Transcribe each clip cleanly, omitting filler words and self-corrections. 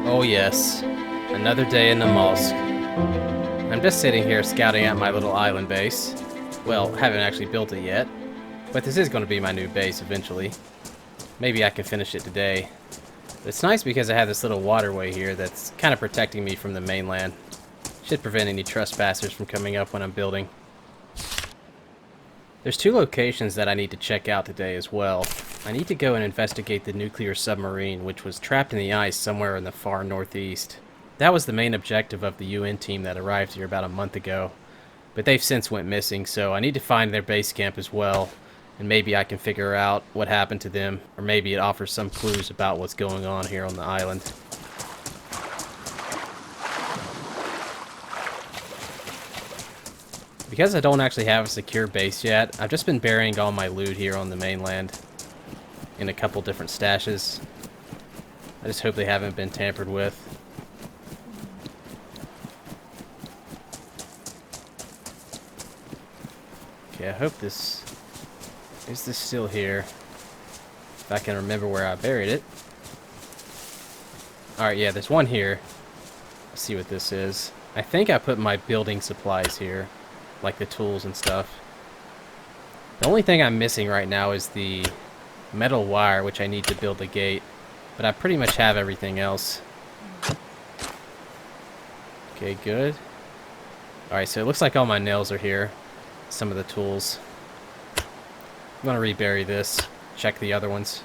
Oh yes, another day in Namalsk. I'm just sitting here scouting out my little island base. Well, haven't actually built it yet, but this is going to be my new base eventually. Maybe I can finish it today. But it's nice because I have this little waterway here that's kind of protecting me from the mainland. Should prevent any trespassers from coming up when I'm building. There's two locations that I need to check out today as well. I need to go and investigate the nuclear submarine, which was trapped in the ice somewhere in the far northeast. That was the main objective of the UN team that arrived here about a month ago. But they've since went missing, so I need to find their base camp as well. And maybe I can figure out what happened to them, or maybe it offers some clues about what's going on here on the island. Because I don't actually have a secure base yet, I've just been burying all my loot here on the mainland in a couple different stashes. I just hope they haven't been tampered with. Okay, I hope this... Is this still here? If I can remember where I buried it. Alright, yeah, there's one here. Let's see what this is. I think I put my building supplies here. Like the tools and stuff. The only thing I'm missing right now is the metal wire, which I need to build the gate. But I pretty much have everything else. Okay, good. Alright, so it looks like all my nails are here. Some of the tools. I'm gonna rebury this. Check the other ones.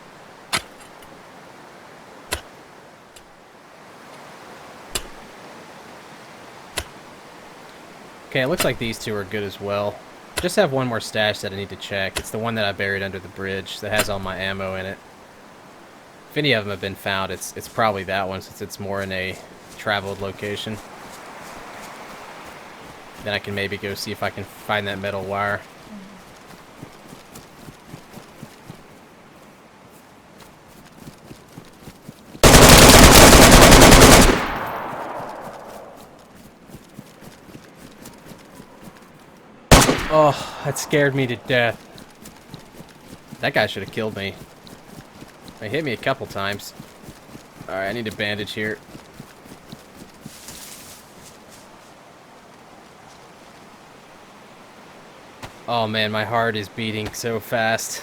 Okay, it looks like these two are good as well. Just have one more stash that I need to check. It's the one that I buried under the bridge that has all my ammo in it. If any of them have been found, it's probably that one since it's more in a traveled location. Then I can maybe go see if I can find that metal wire. Oh, that scared me to death. That guy should have killed me. He hit me a couple times. Alright, I need a bandage here. Oh man, my heart is beating so fast.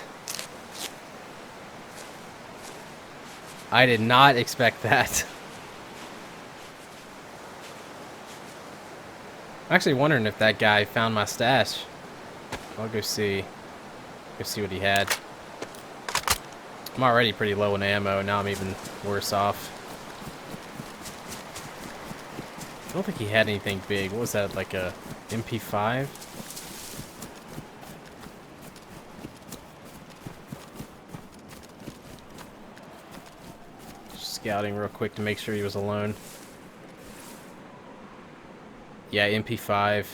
I did not expect that. I'm actually wondering if that guy found my stash. I'll go see. Go see what he had. I'm already pretty low in ammo, now I'm even worse off. I don't think he had anything big. What was that, like a MP5? Just scouting real quick to make sure he was alone. Yeah, MP5.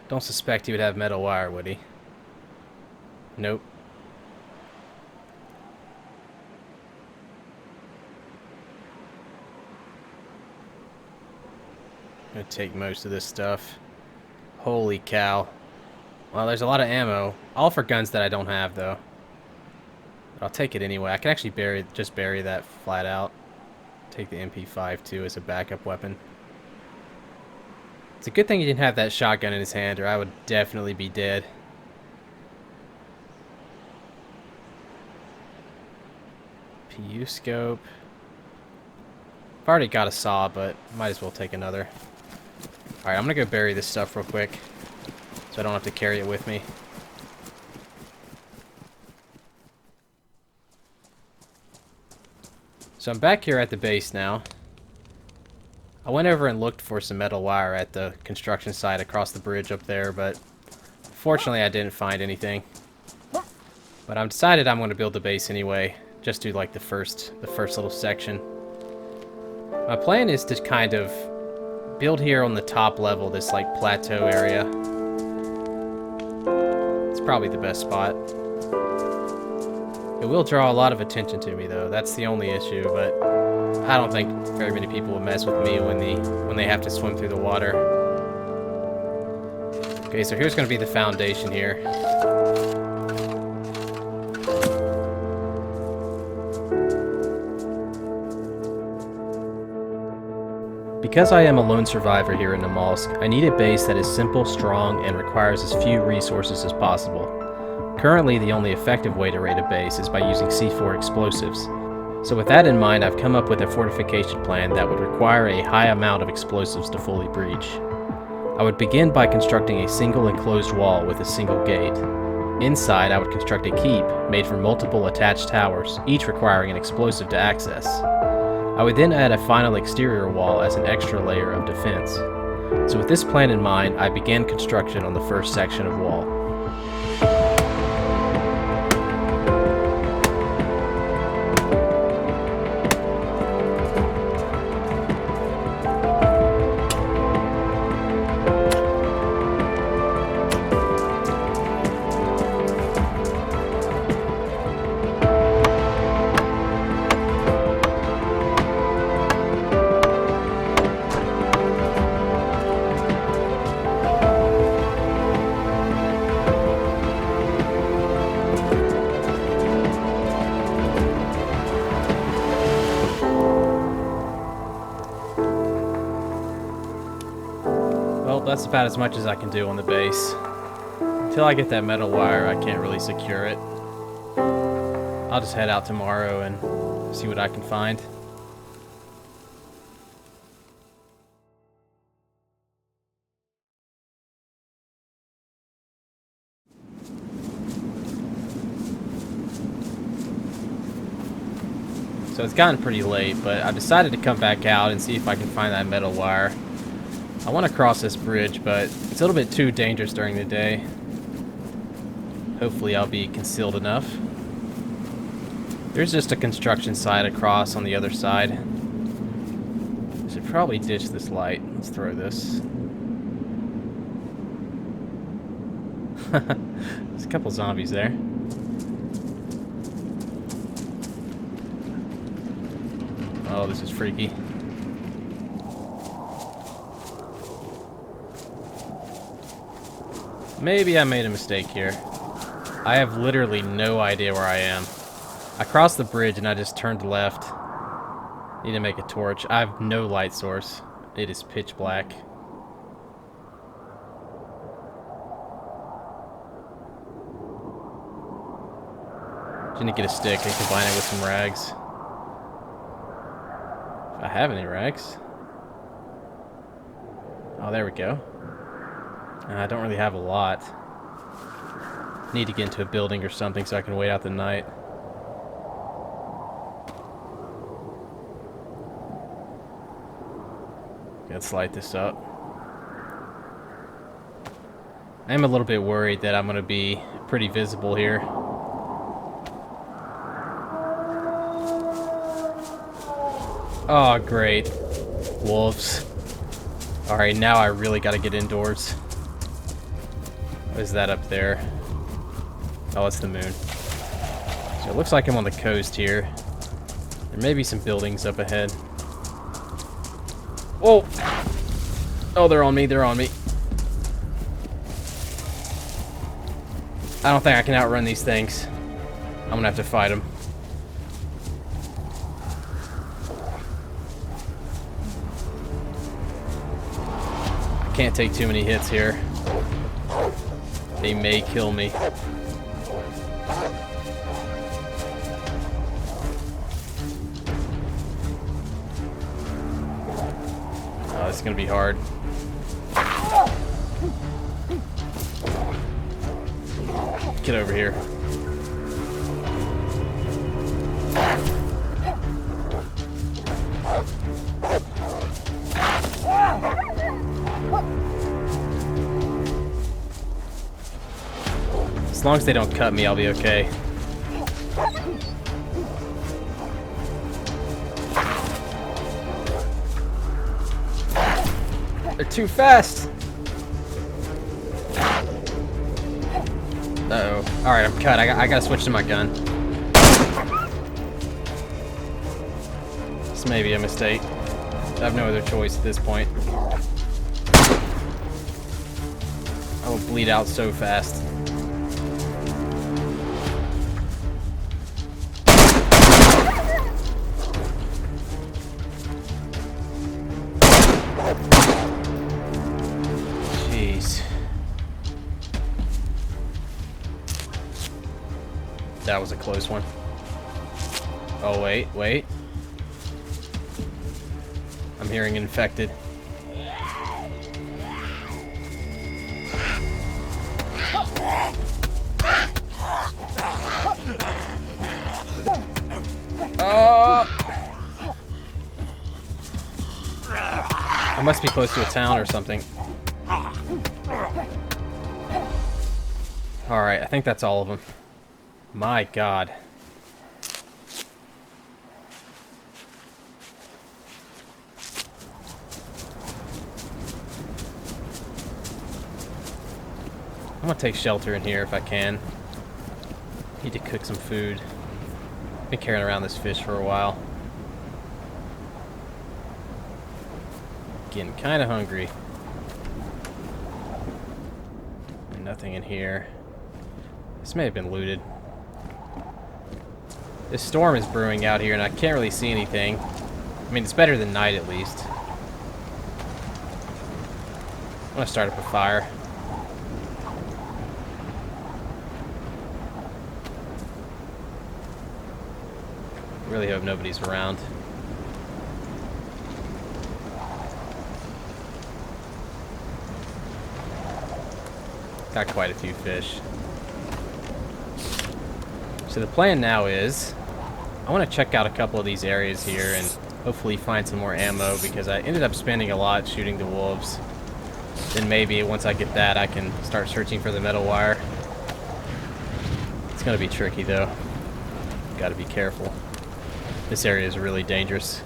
Don't suspect he would have metal wire, would he? Nope. I'm gonna take most of this stuff. Holy cow. Well, there's a lot of ammo. All for guns that I don't have, though. But I'll take it anyway. I can actually just bury that flat out. Take the MP5, too, as a backup weapon. It's a good thing he didn't have that shotgun in his hand, or I would definitely be dead. PU scope. I've already got a saw, but might as well take another. Alright, I'm gonna go bury this stuff real quick, so I don't have to carry it with me. So I'm back here at the base now. I went over and looked for some metal wire at the construction site across the bridge up there, but fortunately I didn't find anything. But I'm decided I'm going to build the base anyway, just do like the first little section. My plan is to kind of build here on the top level, this like plateau area. It's probably the best spot. It will draw a lot of attention to me though, that's the only issue, but I don't think very many people will mess with me when they have to swim through the water. Okay, so here's going to be the foundation here. Because I am a lone survivor here in Namalsk, I need a base that is simple, strong, and requires as few resources as possible. Currently, the only effective way to raid a base is by using C4 explosives. So with that in mind, I've come up with a fortification plan that would require a high amount of explosives to fully breach. I would begin by constructing a single enclosed wall with a single gate. Inside, I would construct a keep made from multiple attached towers, each requiring an explosive to access. I would then add a final exterior wall as an extra layer of defense. So with this plan in mind, I began construction on the first section of wall. Well, that's about as much as I can do on the base. Until I get that metal wire, I can't really secure it. I'll just head out tomorrow and see what I can find. So it's gotten pretty late, but I've decided to come back out and see if I can find that metal wire. I want to cross this bridge, but it's a little bit too dangerous during the day. Hopefully I'll be concealed enough. There's just a construction site across on the other side. I should probably ditch this light. Let's throw this. There's a couple zombies there. Oh, this is freaky. Maybe I made a mistake here. I have literally no idea where I am. I crossed the bridge and I just turned left. Need to make a torch. I have no light source. It is pitch black. Just need to get a stick and combine it with some rags. If I have any rags. Oh, there we go. I don't really have a lot. Need to get into a building or something so I can wait out the night. Let's light this up. I am a little bit worried that I'm going to be pretty visible here. Oh, great. Wolves. Alright, now I really got to get indoors. What is that up there? Oh, it's the moon. So it looks like I'm on the coast here. There may be some buildings up ahead. Whoa! Oh, they're on me, they're on me. I don't think I can outrun these things. I'm gonna have to fight them. I can't take too many hits here. They may kill me. Oh, this is gonna be hard. Get over here. As long as they don't cut me, I'll be okay. They're too fast! Uh-oh. Alright, I'm cut. I gotta switch to my gun. This may be a mistake. I have no other choice at this point. I will bleed out so fast. Jeez. That was a close one. Oh, wait. I'm hearing infected. I must be close to a town or something. Alright, I think that's all of them. My God. I'm gonna take shelter in here if I can. Need to cook some food. Been carrying around this fish for a while. Getting kind of hungry. And nothing in here. This may have been looted. This storm is brewing out here and I can't really see anything. I mean, it's better than night at least. I'm gonna start up a fire. Really hope nobody's around. Got quite a few fish. So the plan now is, I want to check out a couple of these areas here and hopefully find some more ammo because I ended up spending a lot shooting the wolves. Then maybe once I get that, I can start searching for the metal wire. It's going to be tricky though. Got to be careful. This area is really dangerous.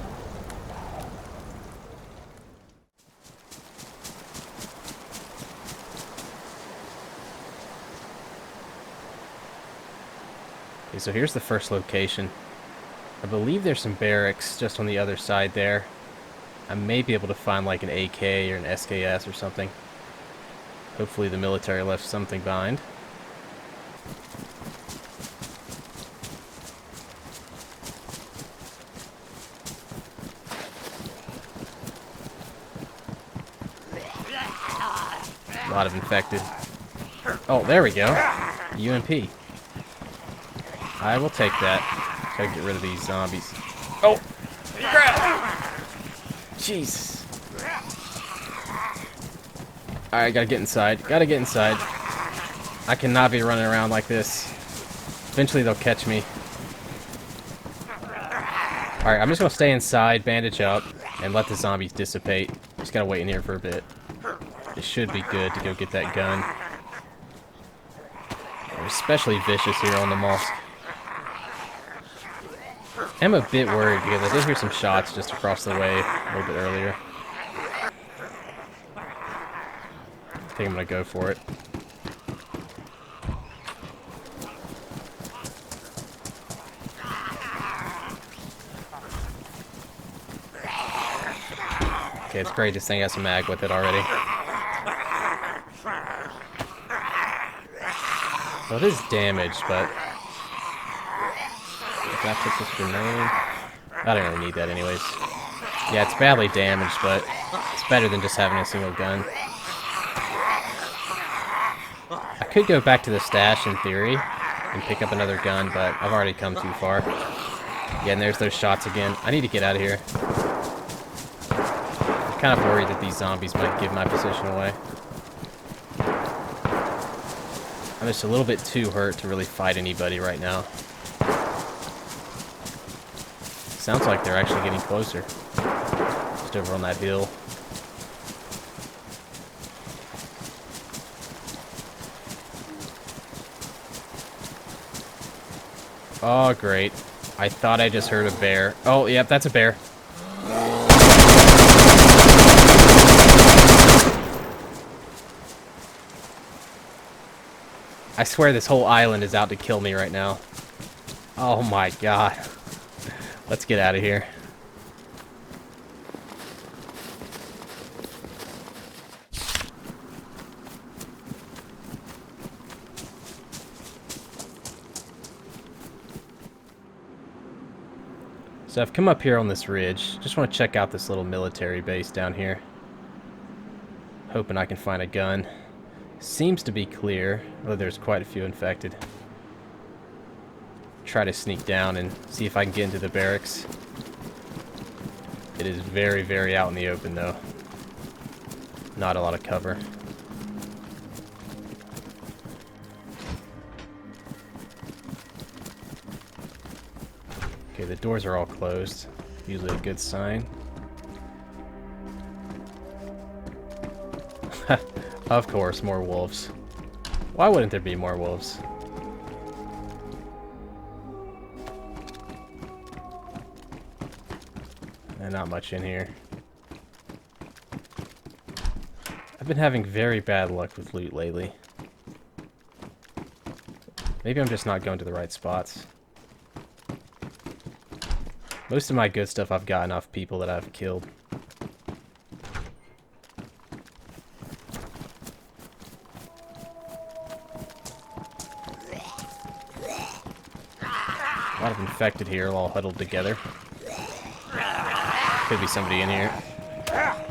Okay, so here's the first location. I believe there's some barracks just on the other side there. I may be able to find like an AK or an SKS or something. Hopefully the military left something behind. A lot of infected. Oh, there we go. UMP. I will take that. Gotta get rid of these zombies. Oh! Crap! Jeez. Alright, gotta get inside. Gotta get inside. I cannot be running around like this. Eventually they'll catch me. Alright, I'm just gonna stay inside, bandage up, and let the zombies dissipate. Just gotta wait in here for a bit. It should be good to go get that gun. They're especially vicious here on Namalsk. I'm a bit worried because I did hear some shots just across the way a little bit earlier. I think I'm gonna go for it. Okay, it's great. This thing has some mag with it already. Well, it is damaged, but if I put this grenade, I don't really need that anyways. Yeah, it's badly damaged, but it's better than just having a single gun. I could go back to the stash in theory and pick up another gun, but I've already come too far. Yeah, and there's those shots again. I need to get out of here. I'm kind of worried that these zombies might give my position away. I'm just a little bit too hurt to really fight anybody right now. Sounds like they're actually getting closer. Just over on that hill. Oh, great. I thought I just heard a bear. Oh, yep, that's a bear. I swear this whole island is out to kill me right now. Oh my god. Let's get out of here. So I've come up here on this ridge. Just want to check out this little military base down here. Hoping I can find a gun. Seems to be clear, although there's quite a few infected. Try to sneak down and see if I can get into the barracks. It is very, very out in the open though. Not a lot of cover. Okay, the doors are all closed. Usually a good sign. Of course, more wolves. Why wouldn't there be more wolves? And not much in here. I've been having very bad luck with loot lately. Maybe I'm just not going to the right spots. Most of my good stuff I've gotten off people that I've killed. A lot of infected here, all huddled together. Could be somebody in here.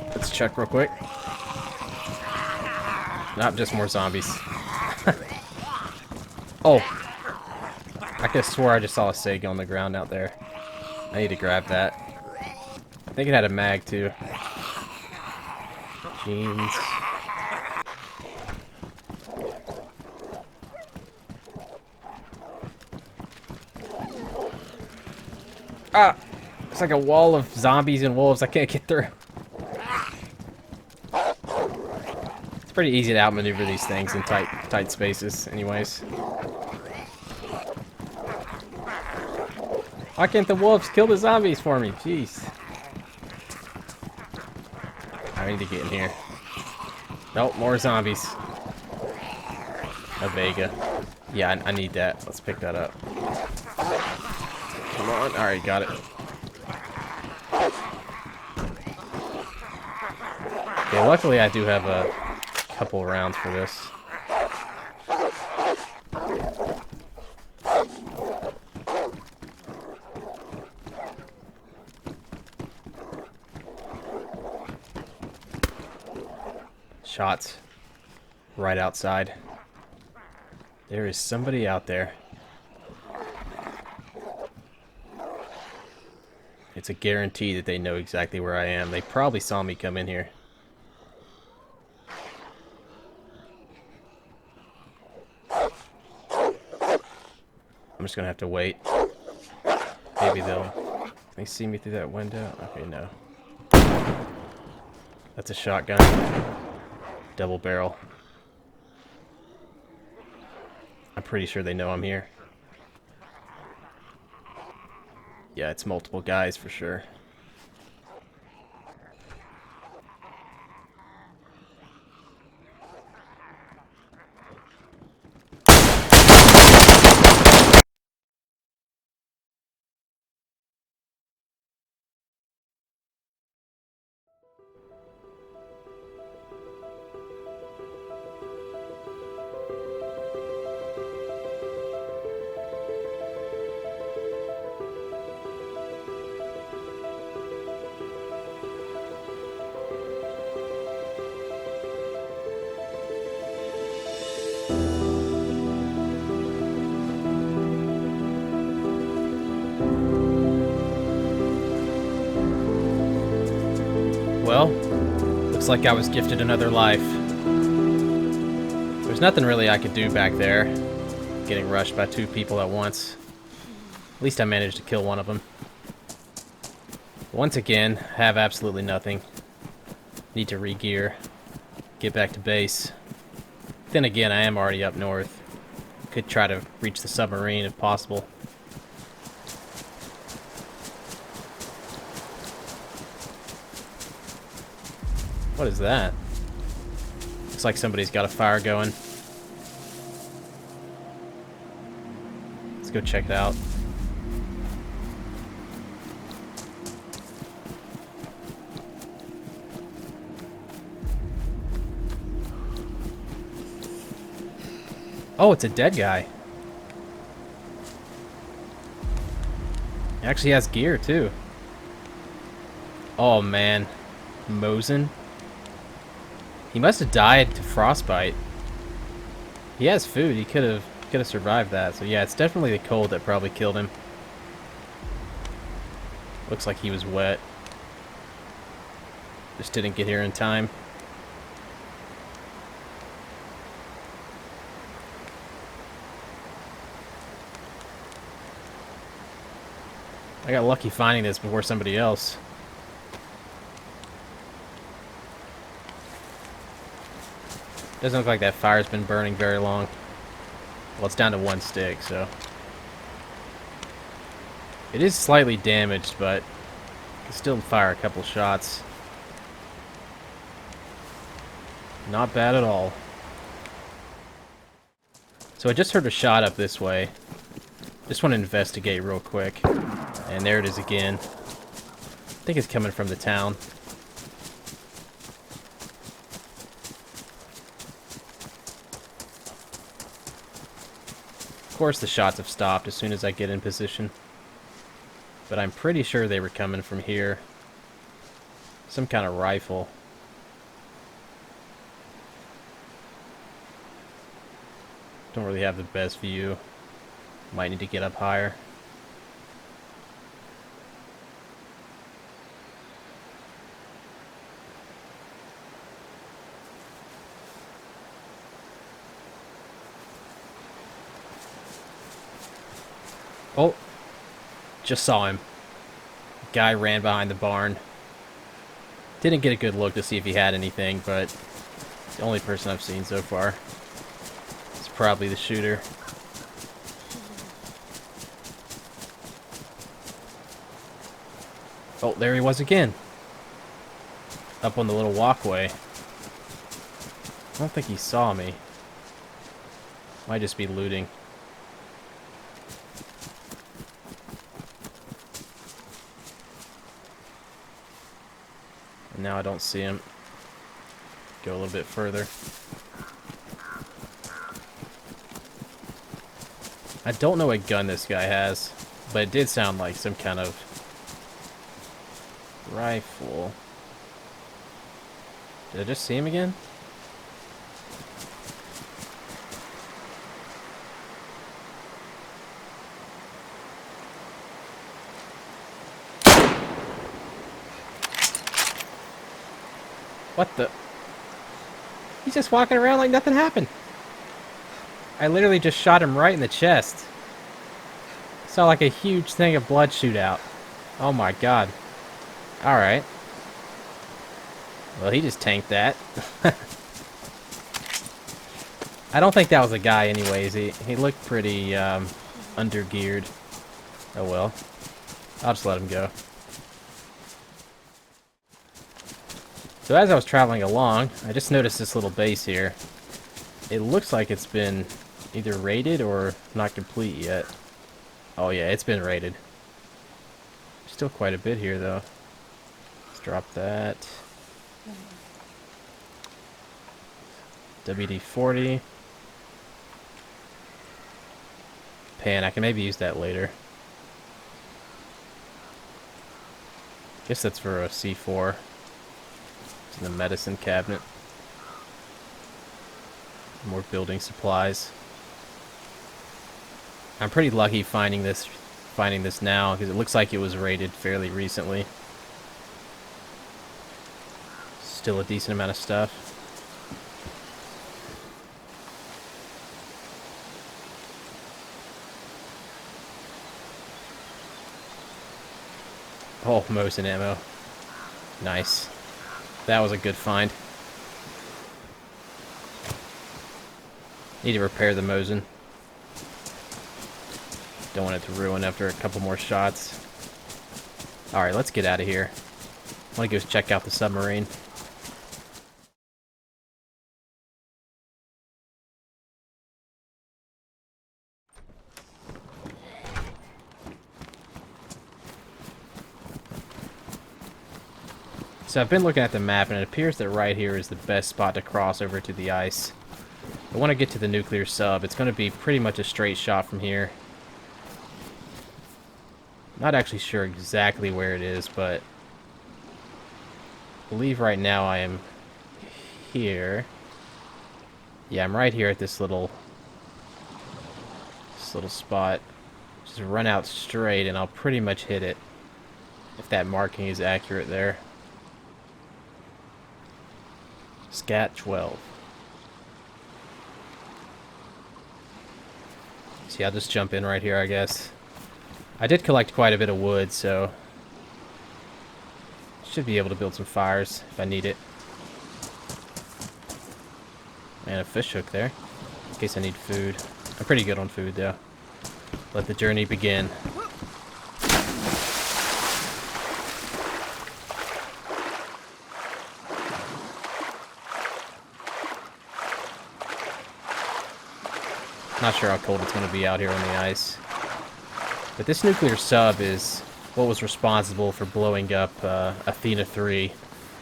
Let's check real quick. Nope, just more zombies. Oh! I could have swore I just saw a SIG on the ground out there. I need to grab that. I think it had a mag too. Jeans. Ah! It's like a wall of zombies and wolves I can't get through. It's pretty easy to outmaneuver these things in tight spaces anyways. Why can't the wolves kill the zombies for me? Jeez. I need to get in here. Nope, more zombies. A Vega. Yeah, I need that. Let's pick that up. Come on. Alright, got it. Okay, luckily I do have a couple rounds for this. Shots right outside. There is somebody out there. It's a guarantee that they know exactly where I am. They probably saw me come in here. I'm just gonna have to wait. Maybe they'll... They see me through that window? Okay, no. That's a shotgun. Double barrel. I'm pretty sure they know I'm here. Yeah, it's multiple guys for sure. Well, looks like I was gifted another life. There's nothing really I could do back there. Getting rushed by 2 people at once. At least I managed to kill one of them. Once again, have absolutely nothing. Need to re-gear. Get back to base. Then again, I am already up north. Could try to reach the submarine if possible. What is that? Looks like somebody's got a fire going. Let's go check it out. Oh, it's a dead guy. He actually has gear, too. Oh, man. Mosin. He must have died to frostbite. He has food. He could have survived that. So, yeah, it's definitely the cold that probably killed him. Looks like he was wet. Just didn't get here in time. I got lucky finding this before somebody else. Doesn't look like that fire's been burning very long. Well, it's down to 1 stick, so... It is slightly damaged, but... I can still fire a couple shots. Not bad at all. So I just heard a shot up this way. Just want to investigate real quick. And there it is again. I think it's coming from the town. Of course the shots have stopped as soon as I get in position. But I'm pretty sure they were coming from here. Some kind of rifle. Don't really have the best view. Might need to get up higher. Oh, just saw him. Guy ran behind the barn. Didn't get a good look to see if he had anything, but the only person I've seen so far. It's probably the shooter. Oh, there he was again. Up on the little walkway. I don't think he saw me. Might just be looting. And now I don't see him. Go a little bit further. I don't know what gun this guy has, but it did sound like some kind of rifle. Did I just see him again? What the? He's just walking around like nothing happened. I literally just shot him right in the chest. Saw like a huge thing of blood shoot out. Oh my god. Alright. Well, he just tanked that. I don't think that was a guy anyways. He looked pretty under-geared. Oh well. I'll just let him go. So as I was traveling along, I just noticed this little base here. It looks like it's been either raided or not complete yet. Oh yeah, it's been raided. Still quite a bit here though. Let's drop that. WD-40. Pan, I can maybe use that later. Guess that's for a C4. It's in the medicine cabinet. More building supplies. I'm pretty lucky finding this now because it looks like it was raided fairly recently. Still a decent amount of stuff. Oh, Mosin ammo. Nice. That was a good find. Need to repair the Mosin. Don't want it to ruin after a couple more shots. Alright, let's get out of here. I want to go check out the submarine. So I've been looking at the map, and it appears that right here is the best spot to cross over to the ice. I want to get to the nuclear sub. It's going to be pretty much a straight shot from here. Not actually sure exactly where it is, but I believe right now I am here. Yeah, I'm right here at this little spot. Just run out straight, and I'll pretty much hit it if that marking is accurate there. Scat 12. See, I'll just jump in right here, I guess. I did collect quite a bit of wood, so should be able to build some fires if I need it. And a fish hook there, in case I need food. I'm pretty good on food, though. Let the journey begin. Not sure how cold it's going to be out here on the ice. But this nuclear sub is what was responsible for blowing up Athena 3,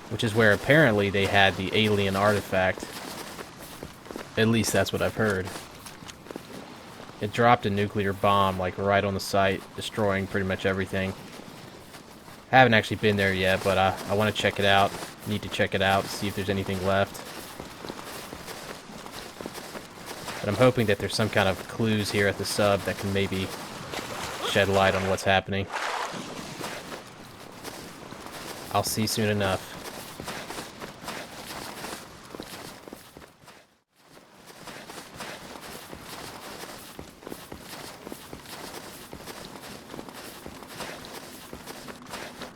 which is where apparently they had the alien artifact. At least that's what I've heard. It dropped a nuclear bomb, like, right on the site, destroying pretty much everything. I haven't actually been there yet, but I want to check it out. Need to check it out, see if there's anything left. But I'm hoping that there's some kind of clues here at the sub that can maybe shed light on what's happening. I'll see soon enough.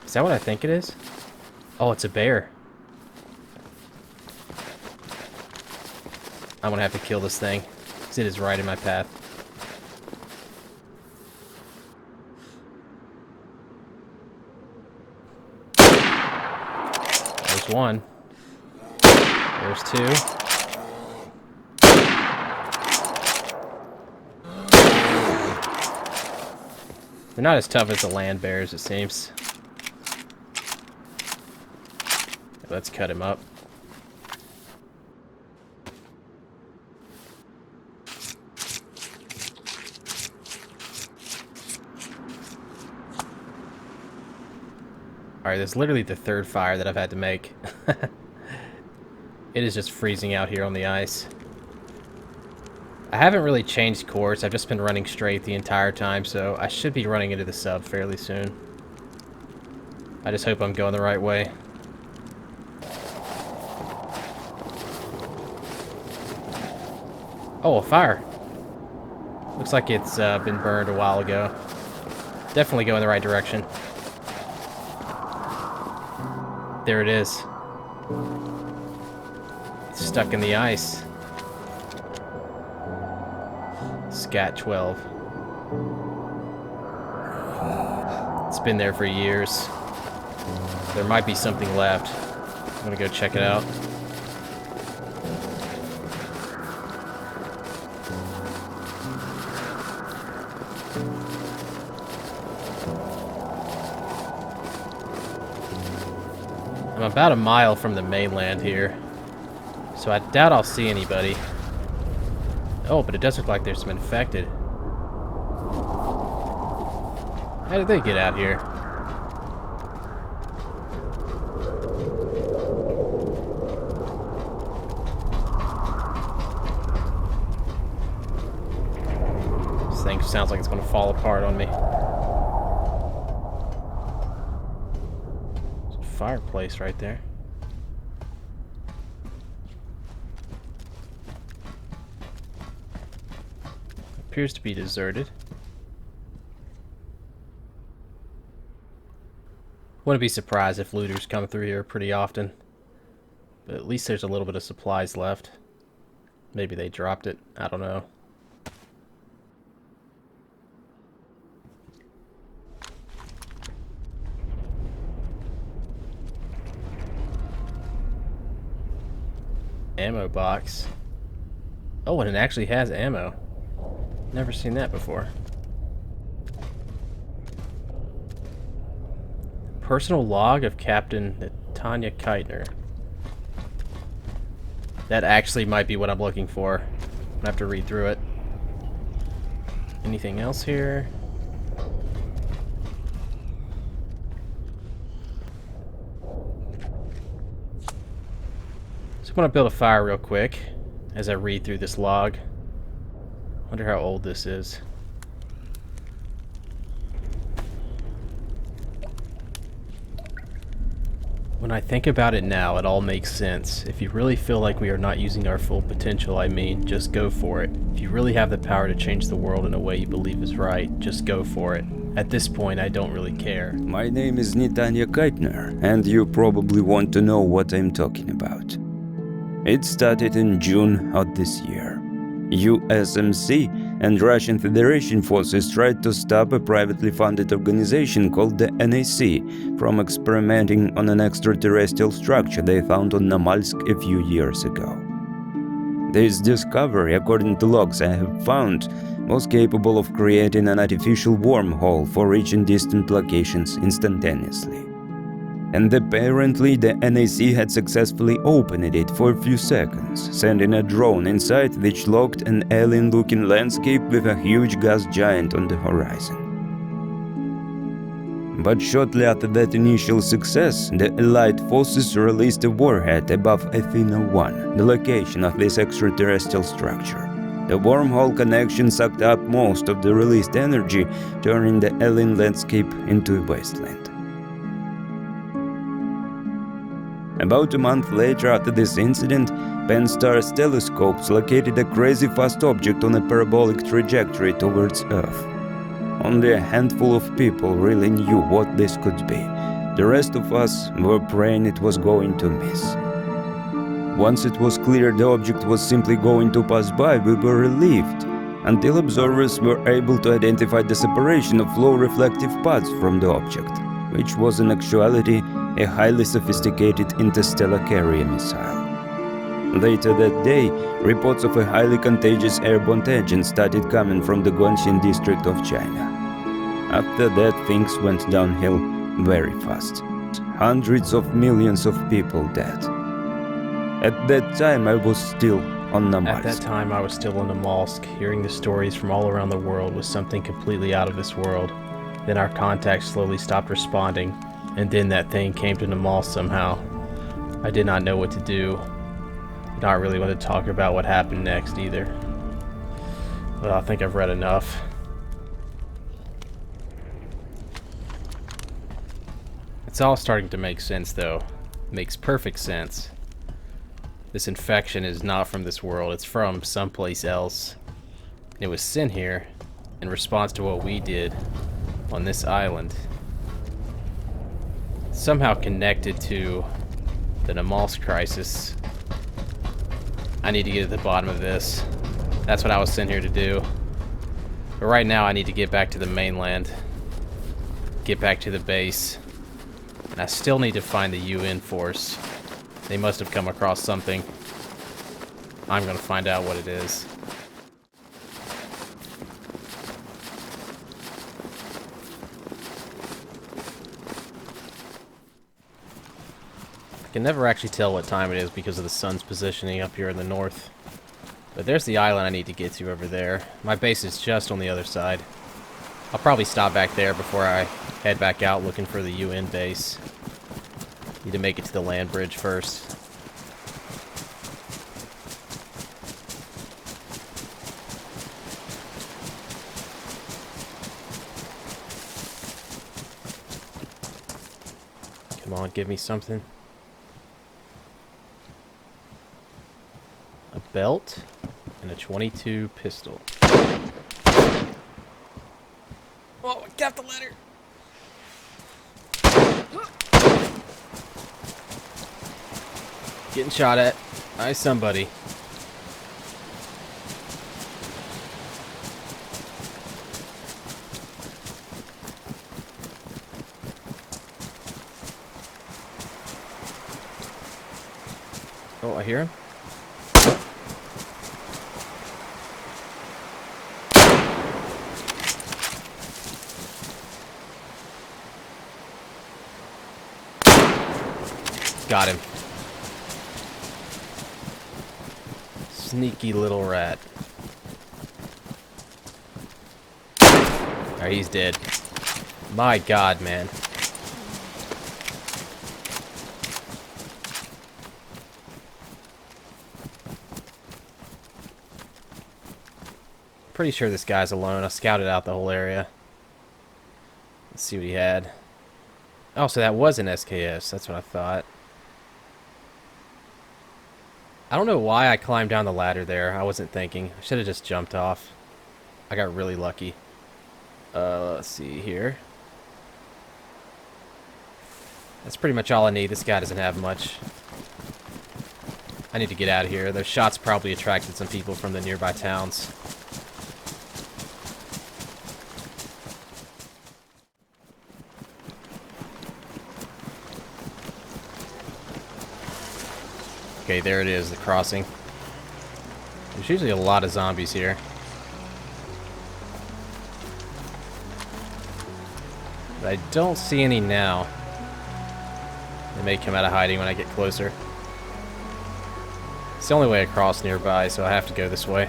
Is that what I think it is? Oh, it's a bear. I'm gonna have to kill this thing, because it is right in my path. There's one. There's two. They're not as tough as the land bears, it seems. Let's cut him up. Alright, that's literally the third fire that I've had to make. It is just freezing out here on the ice. I haven't really changed course, I've just been running straight the entire time, so I should be running into the sub fairly soon. I just hope I'm going the right way. Oh, a fire. Looks like it's been burned a while ago. Definitely go in the right direction. There it is. It's stuck in the ice. Scat 12. It's been there for years. There might be something left. I'm gonna go check it out. I'm about a mile from the mainland here, so I doubt I'll see anybody. Oh, but it does look like there's some infected. How did they get out here? This thing sounds like it's going to fall apart on me. Fireplace right there. Appears to be deserted. Wouldn't be surprised if looters come through here pretty often. But at least there's a little bit of supplies left. Maybe they dropped it. I don't know. Ammo box. Oh, and it actually has ammo. Never seen that before. Personal log of Captain Tanya Keitner. That actually might be what I'm looking for. I'm gonna have to read through it. Anything else here? So I'm gonna build a fire real quick as I read through this log. Wonder how old this is. When I think about it now, it all makes sense. If you really feel like we are not using our full potential, I mean, just go for it. If you really have the power to change the world in a way you believe is right, just go for it. At this point, I don't really care. My name is Tanya Keitner, and you probably want to know what I'm talking about. It started in June of this year. USMC and Russian Federation forces tried to stop a privately funded organization called the NAC from experimenting on an extraterrestrial structure they found on Namalsk a few years ago. This discovery, according to logs I have found, was capable of creating an artificial wormhole for reaching distant locations instantaneously. And apparently the NAC had successfully opened it for a few seconds, sending a drone inside which logged an alien-looking landscape with a huge gas giant on the horizon. But shortly after that initial success, the Allied forces released a warhead above Athena 1, the location of this extraterrestrial structure. The wormhole connection sucked up most of the released energy, turning the alien landscape into a wasteland. About a month later after this incident, Pan-STARRS telescopes located a crazy fast object on a parabolic trajectory towards Earth. Only a handful of people really knew what this could be. The rest of us were praying it was going to miss. Once it was clear the object was simply going to pass by, we were relieved, until observers were able to identify the separation of low reflective paths from the object, which was in actuality a highly sophisticated interstellar carrier missile. Later that day, reports of a highly contagious airborne agent started coming from the Guangxin district of China. After that, things went downhill very fast. Hundreds of millions of people dead. At that time, I was still on Namalsk. At that time, I was still on Namalsk. Hearing the stories from all around the world was something completely out of this world. Then our contacts slowly stopped responding, and then that thing came to Namalsk somehow. I did not know what to do. Not really want to talk about what happened next either. Well, I think I've read enough. It's all starting to make sense though. Makes perfect sense. This infection is not from this world, it's from someplace else. And it was sent here in response to what we did on this island. Somehow connected to the Namalsk crisis. I need to get to the bottom of this. That's what I was sent here to do. But right now I need to get back to the mainland. Get back to the base. And I still need to find the UN force. They must have come across something. I'm gonna find out what it is. I can never actually tell what time it is because of the sun's positioning up here in the north. But there's the island I need to get to over there. My base is just on the other side. I'll probably stop back there before I head back out looking for the UN base. Need to make it to the land bridge first. Come on, give me something. A belt and a 22 pistol. Oh, I got the letter. Getting shot at by somebody. Oh, I hear him. got him. Sneaky little rat. Alright, he's dead. My god, man. Pretty sure this guy's alone. I scouted out the whole area. Let's see what he had. Oh, so that was an SKS. That's what I thought. I don't know why I climbed down the ladder there. I wasn't thinking. I should have just jumped off. I got really lucky. Let's see here. That's pretty much all I need. This guy doesn't have much. I need to get out of here. Those shots probably attracted some people from the nearby towns. Okay, there it is, the crossing. There's usually a lot of zombies here. But I don't see any now. They may come out of hiding when I get closer. It's the only way across nearby, so I have to go this way.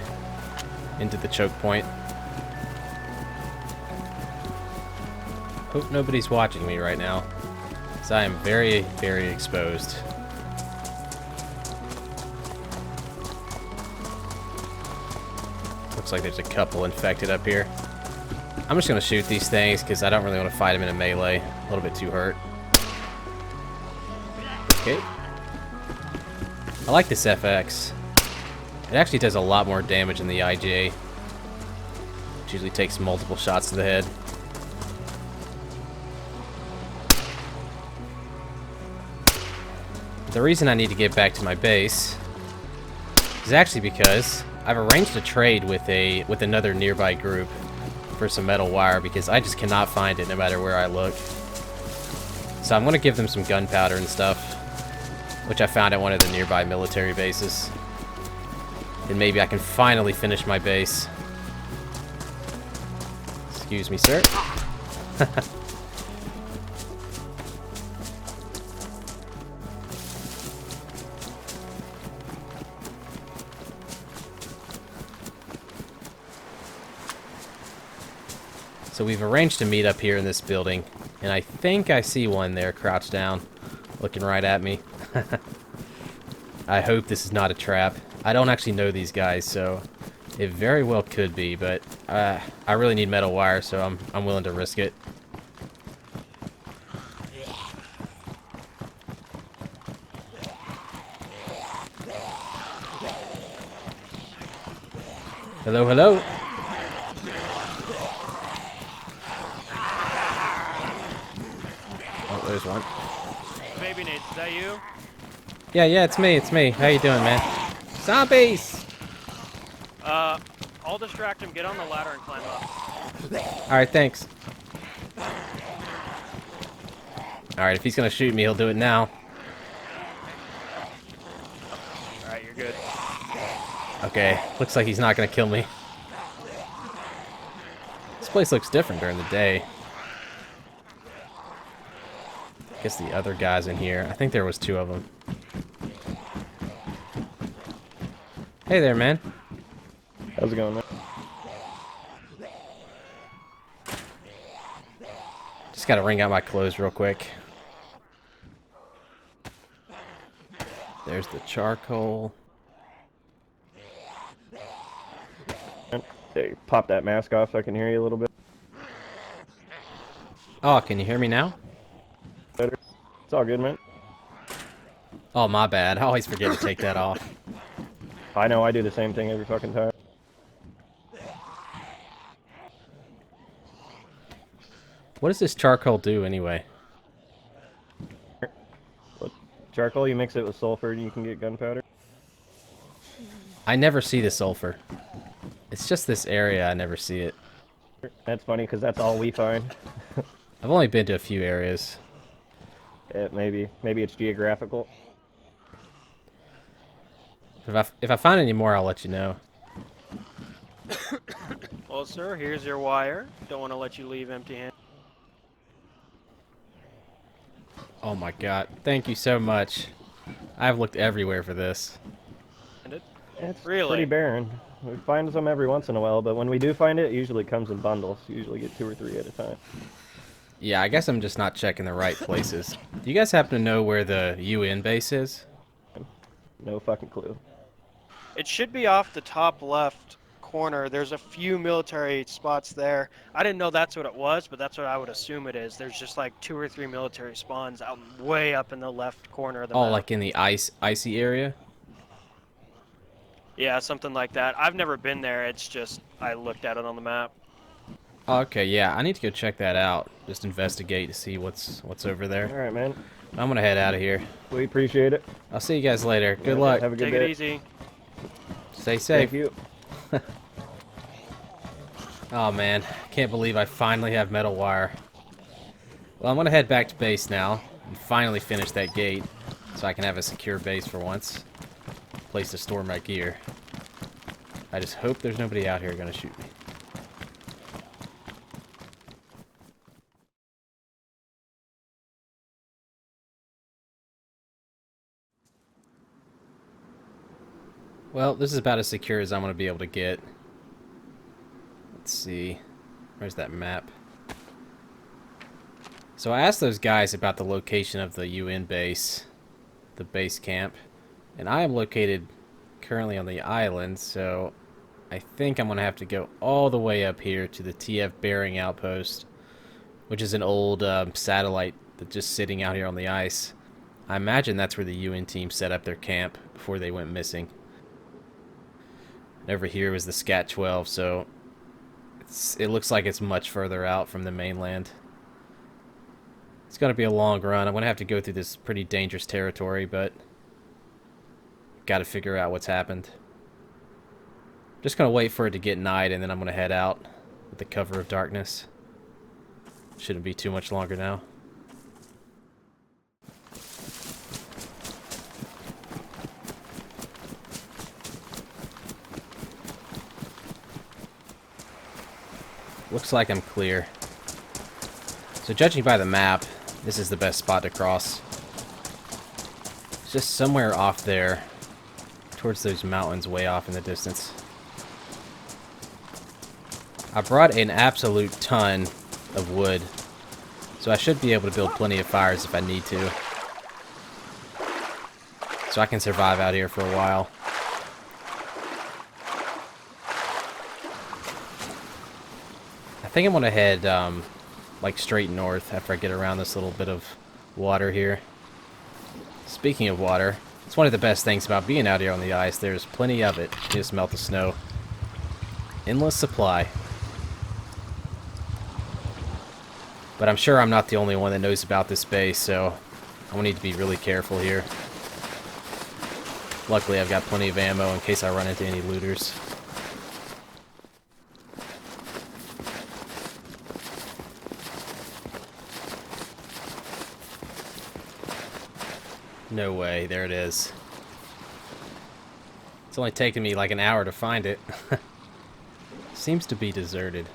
Into the choke point. Hope nobody's watching me right now, because I am very, very exposed. Looks like there's a couple infected up here. I'm just going to shoot these things because I don't really want to fight them in a melee. A little bit too hurt. Okay. I like this FX. It actually does a lot more damage than the IJ. It usually takes multiple shots to the head. The reason I need to get back to my base is actually because I've arranged a trade with another nearby group for some metal wire because I just cannot find it no matter where I look. So I'm going to give them some gunpowder and stuff, which I found at one of the nearby military bases. And maybe I can finally finish my base. Excuse me, sir. So we've arranged to meet up here in this building, and I think I see one there crouched down, looking right at me. I hope this is not a trap. I don't actually know these guys, so it very well could be, but I really need metal wire, so I'm willing to risk it. Hello, hello. Oh, there's one. Baby Nades, is that you? Yeah, it's me, it's me. How you doing, man? Zombies! I'll distract him. Get on the ladder and climb up. Alright, thanks. Alright, if he's gonna shoot me, he'll do it now. Alright, you're good. Okay, looks like he's not gonna kill me. This place looks different during the day. I guess the other guy's in here. I think there was two of them. Hey there, man. How's it going, man? Just gotta wring out my clothes real quick. There's the charcoal. Hey, pop that mask off so I can hear you a little bit Oh, can you hear me now? better. It's all good, man. Oh, my bad. I always forget to take that off. I know, I do the same thing every fucking time. What does this charcoal do anyway? What, charcoal, you mix it with sulfur and you can get gunpowder. I never see the sulfur. It's just this area, I never see it. That's funny, because that's all we find. I've only been to a few areas. Maybe it's geographical. If I find any more, I'll let you know. Well, sir, here's your wire. Don't want to let you leave empty-handed. Oh my god. Thank you so much. I've looked everywhere for this. And it, It's Really? pretty barren. We find some every once in a while, but when we do find it, it usually comes in bundles. You usually get 2 or 3 at a time. Yeah, I guess I'm just not checking the right places. Do you guys happen to know where the UN base is? No fucking clue. it should be off the top left corner. There's a few military spots there. I didn't know that's what it was, but that's what I would assume it is. There's just like 2 or 3 military spawns out way up in the left corner of the Oh, map. like in the icy area? Yeah, something like that. I've never been there. It's just I looked at it on the map. Oh, okay, yeah, I need to go check that out. Just investigate to see what's over there. Alright, man. I'm gonna head out of here. We appreciate it. I'll see you guys later. Good Yeah, luck. Have a good Take day. it easy. Stay safe. Thank you. Oh man, can't believe I finally have metal wire. Well, I'm gonna head back to base now and finally finish that gate so I can have a secure base for once. Place to store my gear. I just hope there's nobody out here gonna shoot me. Well, this is about as secure as I'm gonna be able to get. Let's see. Where's that map? So I asked those guys about the location of the UN base, the base camp, and I am located currently on the island, so I think I'm going to have to go all the way up here to the TF Bering outpost, which is an old satellite that's just sitting out here on the ice. I imagine that's where the UN team set up their camp before they went missing. And over here was the Scat 12, so it looks like it's much further out from the mainland. It's going to be a long run. I'm going to have to go through this pretty dangerous territory, but got to figure out what's happened. Just going to wait for it to get night, and then I'm going to head out with the cover of darkness. Shouldn't be too much longer now. Looks like I'm clear. So judging by the map, this is the best spot to cross. It's just somewhere off there, towards those mountains way off in the distance. I brought an absolute ton of wood, so I should be able to build plenty of fires if I need to. So I can survive out here for a while. I think I'm gonna head like straight north after I get around this little bit of water here. Speaking of water, it's one of the best things about being out here on the ice. There's plenty of it. You just melt the snow. Endless supply. But I'm sure I'm not the only one that knows about this base, so I'm gonna need to be really careful here. Luckily, I've got plenty of ammo in case I run into any looters. No way, there it is. It's only taken me like an hour to find it. Seems to be deserted.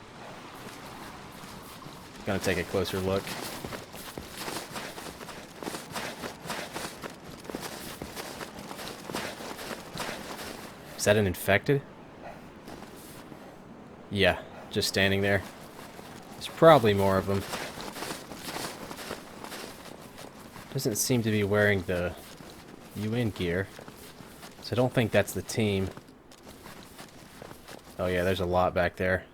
Gonna take a closer look. Is that an infected? Yeah, just standing there. There's probably more of them. Doesn't seem to be wearing the UN gear, so I don't think that's the team. Oh yeah, there's a lot back there.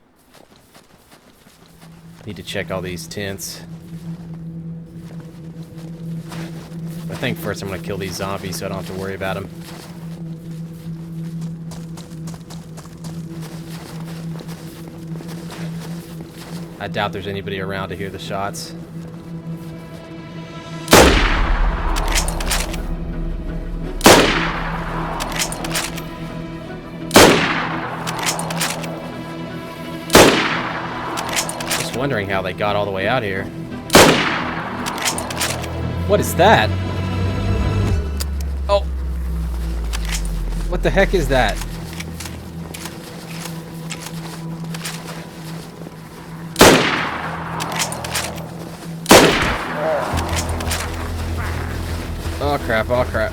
Need to check all these tents. I think first I'm gonna kill these zombies so I don't have to worry about them. I doubt there's anybody around to hear the shots. Wondering how they got all the way out here. What is that? Oh! What the heck is that? Oh crap, oh crap.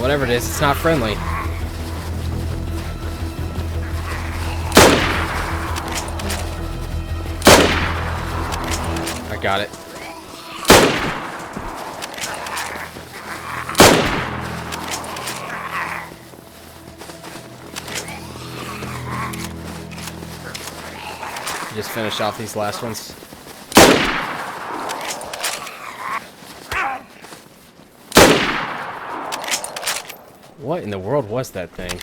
Whatever it is, it's not friendly. I got it. Just finish off these last ones. What in the world was that thing?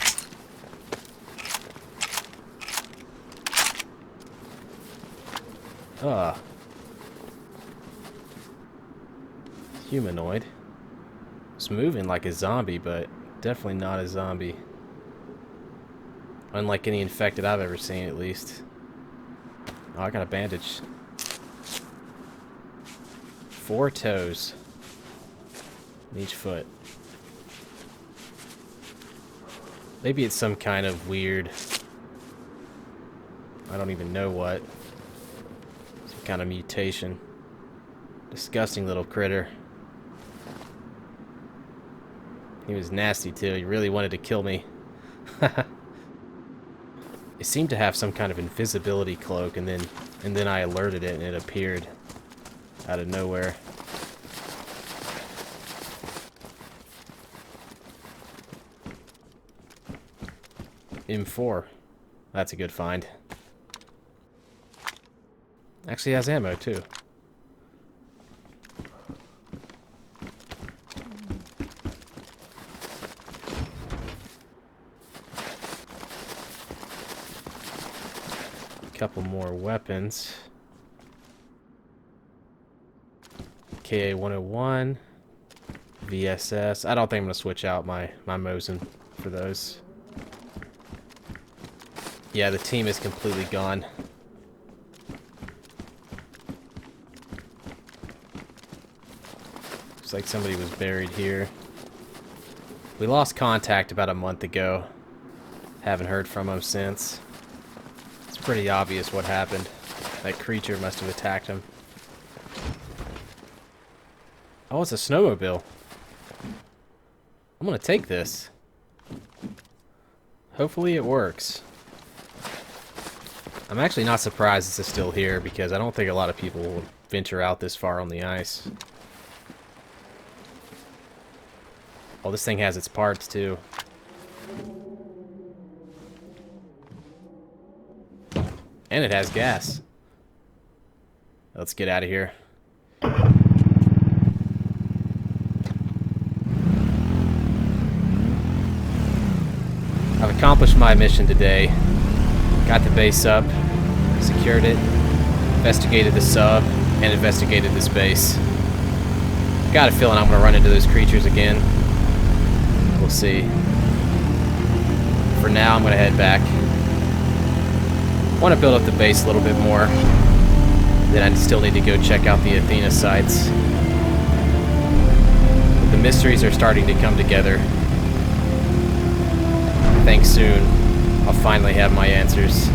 Humanoid. It's moving like a zombie, but definitely not a zombie. Unlike any infected I've ever seen, at least. Oh, I got a bandage. 4 toes in each foot. Maybe it's some kind of weird... I don't even know what. Some kind of mutation. Disgusting little critter. He was nasty too. He really wanted to kill me. It seemed to have some kind of invisibility cloak, and then I alerted it and it appeared out of nowhere. M4. That's a good find. Actually has ammo too. Couple more weapons. KA-101, VSS. I don't think I'm gonna switch out my Mosin for those. Yeah, the team is completely gone. Looks like somebody was buried here. We lost contact about a month ago. Haven't heard from him since. It's pretty obvious what happened. That creature must have attacked him. Oh, it's a snowmobile. I'm gonna take this. Hopefully it works. I'm actually not surprised it's still here, because I don't think a lot of people will venture out this far on the ice. Oh, this thing has its parts too. And it has gas. Let's get out of here. I've accomplished my mission today. Got the base up, secured it, investigated the sub, and investigated this base. Got a feeling I'm going to run into those creatures again. We'll see. For now, I'm going to head back. Want to build up the base a little bit more. Then I still need to go check out the Athena sites. The mysteries are starting to come together. I think soon I'll finally have my answers.